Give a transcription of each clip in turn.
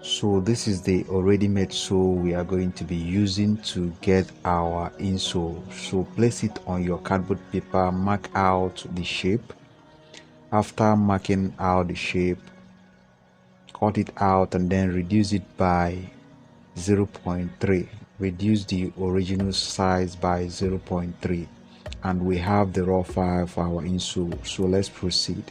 So this is the already made sole we are going to be using to get our insole. So place it on your cardboard paper, mark out the shape. After marking out the shape, cut it out and then reduce it by 0.3. Reduce the original size by 0.3, and we have the raw file for our insole. So let's proceed.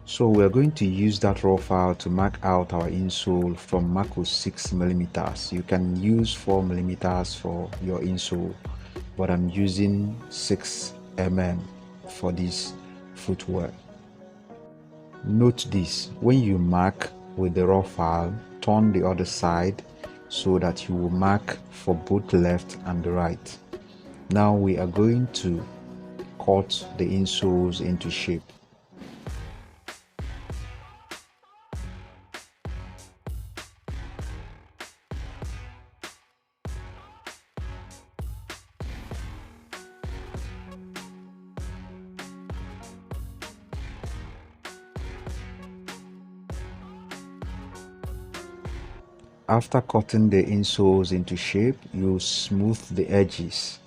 So we're going to use that raw file to mark out our insole from Mako 6mm. You can use 4mm for your insole, but I'm using 6mm for this footwear. Note this: when you mark with the raw file, turn the other side so that you will mark for both left and the right. Now we are going to cut the insoles into shape. After cutting the insoles into shape, you smooth the edges.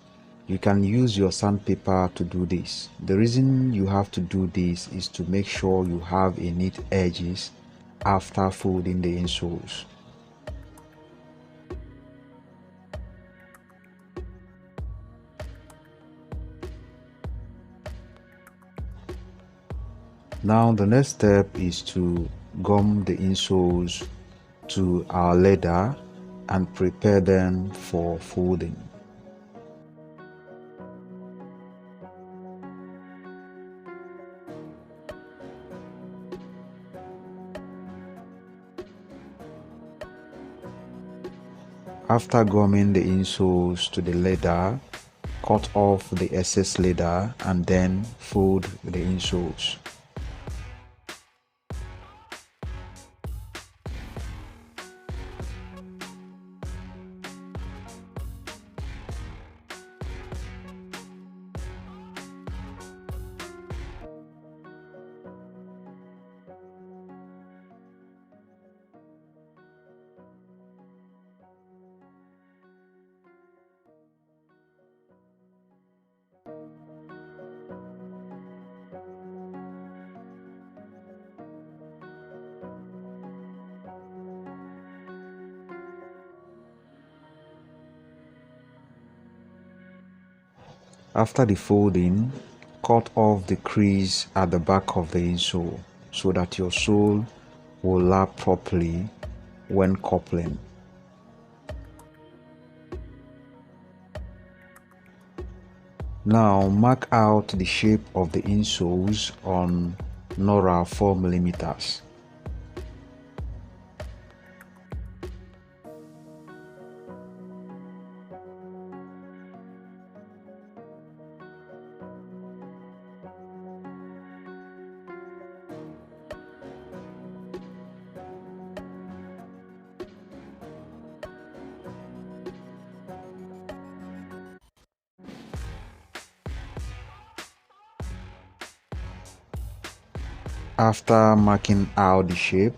You can use your sandpaper to do this. The reason you have to do this is to make sure you have a neat edges after folding the insoles. Now the next step is to gum the insoles to our leather and prepare them for folding. After gumming the insoles to the leather, cut off the excess leather and then fold the insoles. After the folding, cut off the crease at the back of the insole so that your sole will lap properly when coupling. Now mark out the shape of the insoles on Nora 4mm. After marking out the shape,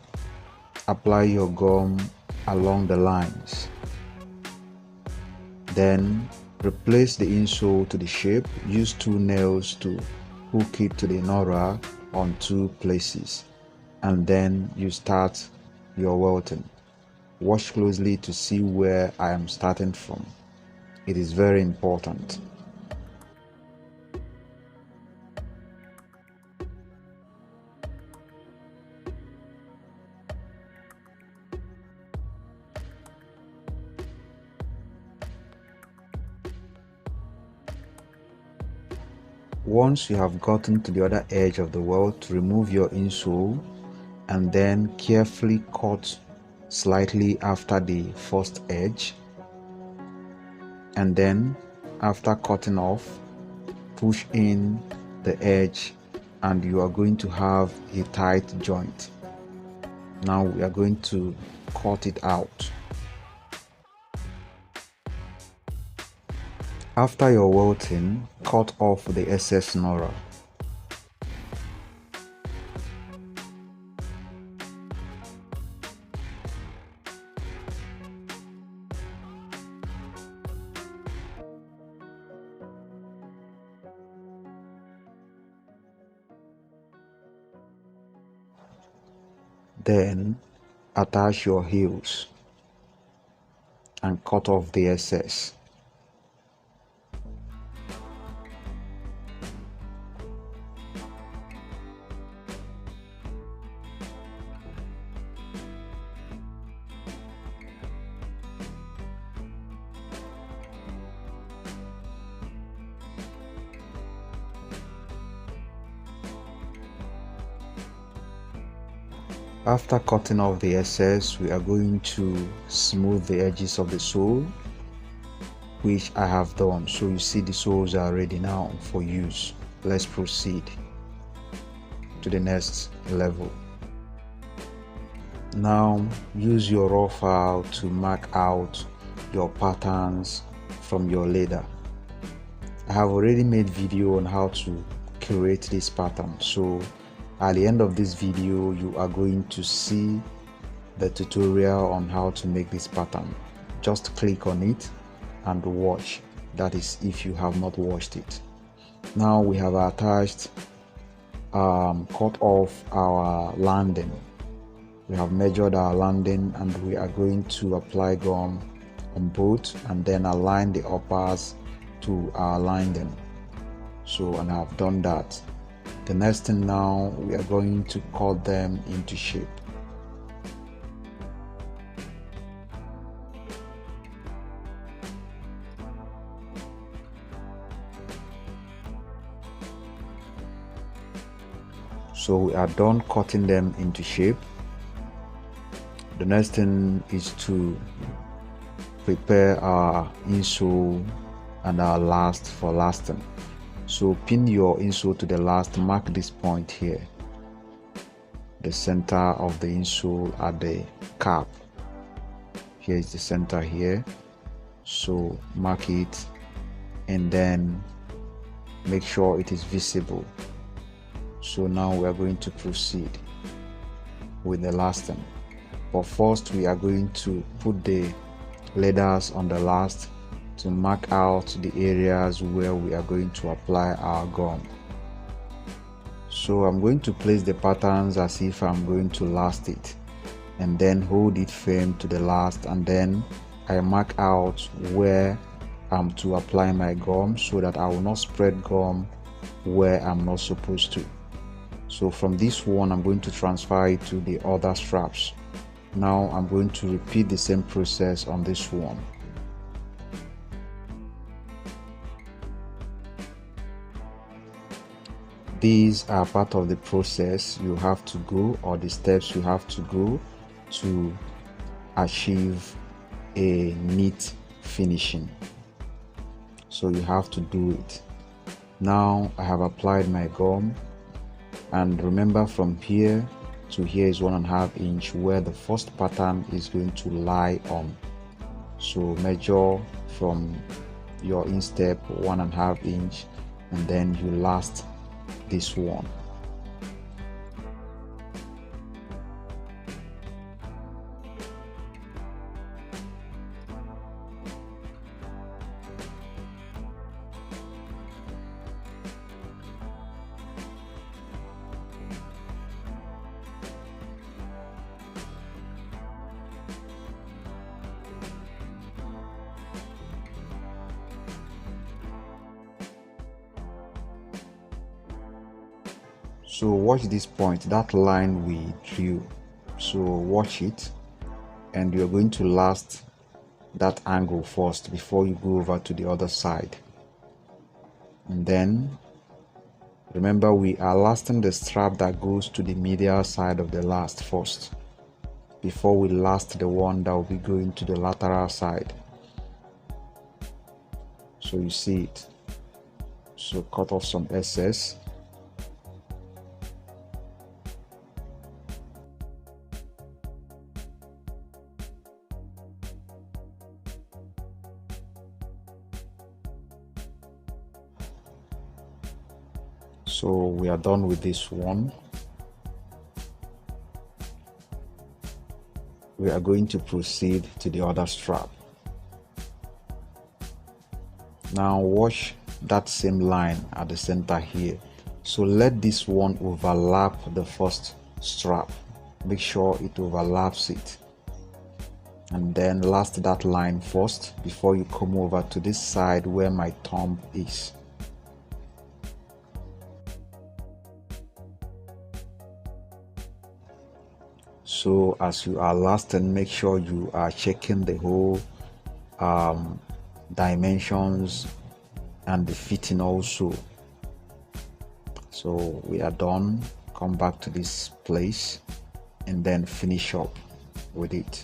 apply your gum along the lines. Then replace the insole to the shape. Use 2 nails to hook it to the Nora on 2 places, and then you start your welting. Watch closely to see where I am starting from. It is very important. Once you have gotten to the other edge of the welt, remove your insole and then carefully cut slightly after the first edge, and then after cutting off, push in the edge and you are going to have a tight joint. Now we are going to cut it out. After your welting, cut off the excess Nora. Then attach your heels and cut off the excess. After cutting off the excess, we are going to smooth the edges of the sole, which I have done. So you see the soles are ready now for use. Let's proceed to the next level. Now use your raw file to mark out your patterns from your leather. I have already made video on how to create this pattern, so at the end of this video you are going to see the tutorial on how to make this pattern. Just click on it and watch. That is if you have not watched it. Now we have attached cut off our landing. We have measured our landing and we are going to apply gum on both and then align the uppers to our landing. So, and I've done that. The next thing now, we are going to cut them into shape. So we are done cutting them into shape. The next thing is to prepare our insole and our last for lasting. So pin your insole to the last, mark this point here, the center of the insole at the cap. Here is the center here, so mark it and then make sure it is visible. So now we are going to proceed with the lasting, but first we are going to put the leathers on the last to mark out the areas where we are going to apply our gum. So I'm going to place the patterns as if I'm going to last it and then hold it firm to the last, and then I mark out where I'm to apply my gum so that I will not spread gum where I'm not supposed to. So from this one I'm going to transfer it to the other straps. Now I'm going to repeat the same process on this one. These are part of the process you have to go, or the steps you have to go to achieve a neat finishing. So you have to do it. Now I have applied my gum, and remember from here to here is 1.5 inch where the first pattern is going to lie on. So measure from your instep 1.5 inch and then you last this one. So watch this point, that line we drew. So watch it, and you're going to last that angle first before you go over to the other side. And then remember, we are lasting the strap that goes to the medial side of the last first before we last the one that will be going to the lateral side. So you see it. So cut off some excess. So we are done with this one. We are going to proceed to the other strap. Now watch that same line at the center here. So let this one overlap the first strap. make sure it overlaps it, and then last that line first before you come over to this side where my thumb is. So as you are lasting, make sure you are checking the whole dimensions and the fitting also. So we are done. Come back to this place and then finish up with it.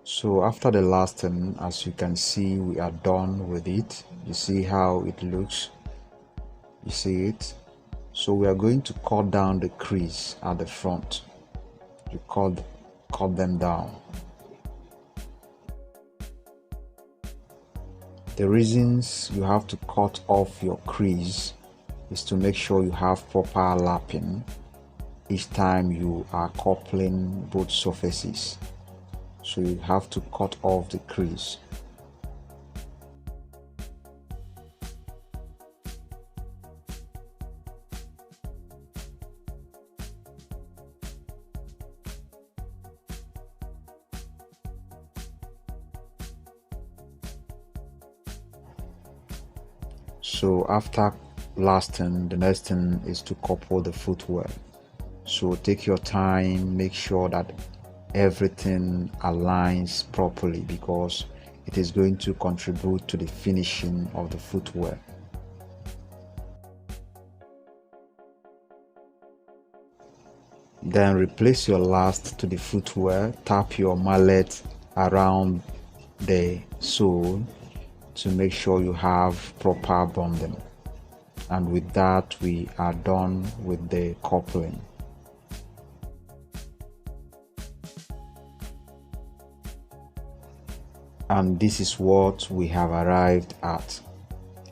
So after the last thing, as you can see, we are done with it. You see how it looks, you see it. So we are going to cut down the crease at the front. You cut them down. The reasons you have to cut off your crease is to make sure you have proper lapping each time you are coupling both surfaces. So you have to cut off the crease. So after lasting, the next thing is to couple the footwear. So take your time, make sure that everything aligns properly because it is going to contribute to the finishing of the footwear. Then replace your last to the footwear. Tap your mallet around the sole to make sure you have proper bonding. And with that, we are done with the coupling. And this is what we have arrived at.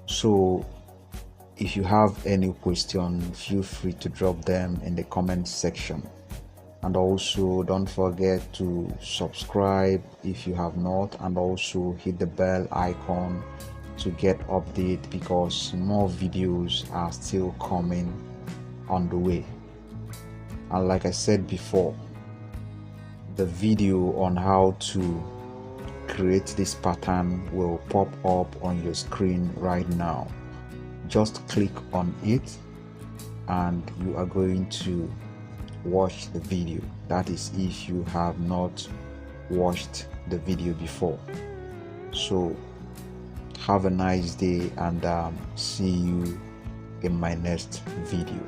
So if you have any question, feel free to drop them in the comment section. And also don't forget to subscribe if you have not, and also hit the bell icon to get update because more videos are still coming on the way. And like I said before, the video on how to create this pattern will pop up on your screen right now. Just click on it and you are going to watch the video. That is if you have not watched the video before. So have a nice day and see you in my next video.